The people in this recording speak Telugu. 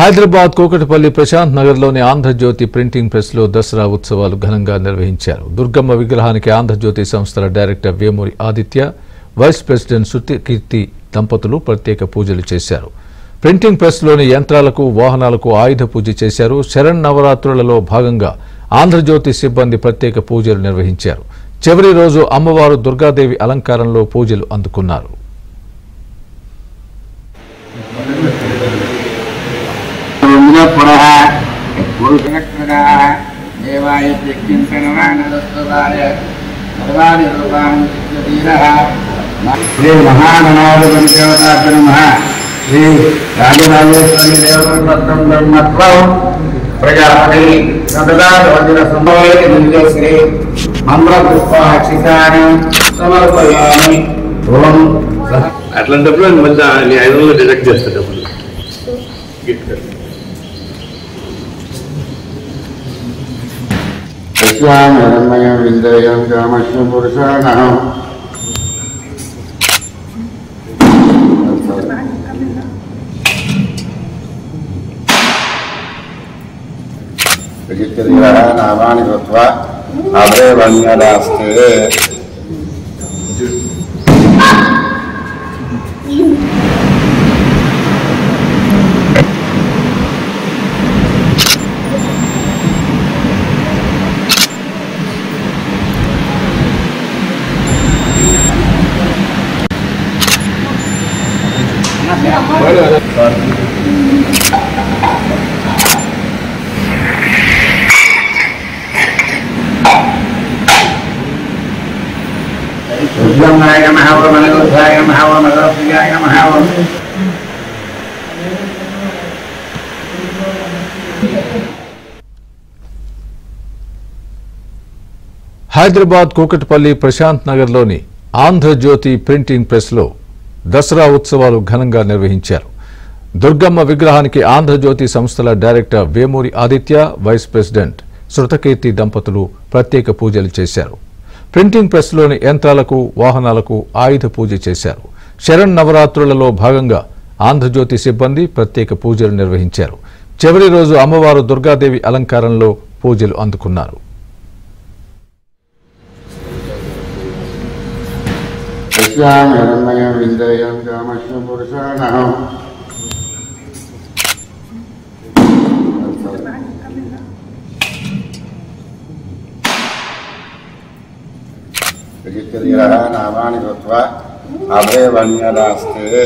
హైదరాబాద్ కూకట్పల్లి ప్రశాంత్ నగర్లోని ఆంధ్రజ్యోతి ప్రింటింగ్ ప్రెస్లో దసరా ఉత్సవాలు ఘనంగా నిర్వహించారు. దుర్గమ్మ విగ్రహానికి ఆంధ్రజ్యోతి సంస్థల director Vemuri Aditya, vice president Shruthi Keerthi దంపతులు ప్రత్యేక పూజలు చేశారు. ప్రింటింగ్ ప్రెస్లోని యంత్రాలకు, వాహనాలకు ఆయుధ పూజ చేశారు. శరన్నవరాత్రులలో భాగంగా ఆంధ్రజ్యోతి సిబ్బంది ప్రత్యేక పూజలు నిర్వహించారు. చివరి రోజు అమ్మవారు దుర్గాదేవి అలంకారంలో పూజలు అందుకున్నారు. శ్రీ మహాగణాధిపతిదేవతాభ్యో నమః. శ్రీ రాజరాజేశ్వరి దేవతత్వం బ్రహ్మత్వం ప్రజాపతి సతదావజన సంభవే శ్రీ మంత్రపుష్పాక్షితాన్ని సమర్పయామి. ఓం అట్లాంటప్పుడు మళ్ళీ నీ 500 డిడక్ట్ చేస్తా డబ్బులు. విశ్వామయం విందయం కామశ్వ పురుషాణం నామాని కృత్వా అభే వన్యదాస్తే. రుద్రాయ నమః ఓం మనోజాయ నమః ఓం మనోప్రియాయ నమః ఓం. హైదరాబాద్ కూకట్పల్లి ప్రశాంత్ నగర్లోని ఆంధ్రజ్యోతి ప్రింటింగ్ ప్రెస్లో దసరా ఉత్సవాలు ఘనంగా నిర్వహించారు. దుర్గమ్మ విగ్రహానికి ఆంధ్రజ్యోతి సంస్థల director Vemuri Aditya, vice president Shruthi Keerthi దంపతులు ప్రత్యేక పూజలు చేశారు. ప్రింటింగ్ ప్రెస్లోని యంత్రాలకు, వాహనాలకు ఆయుధ పూజ చేశారు. శరన్నవరాత్రులలో భాగంగా ఆంధ్రజ్యోతి సిబ్బంది ప్రత్యేక పూజలు నిర్వహించారు. చివరి రోజు అమ్మవారు దుర్గాదేవి అలంకారంలో పూజలు అందుకున్నారు. విశ్వామయం విందయం కామశ్వ పురుషాణం నామాని కృత్వా అభే వన్యదాస్తే.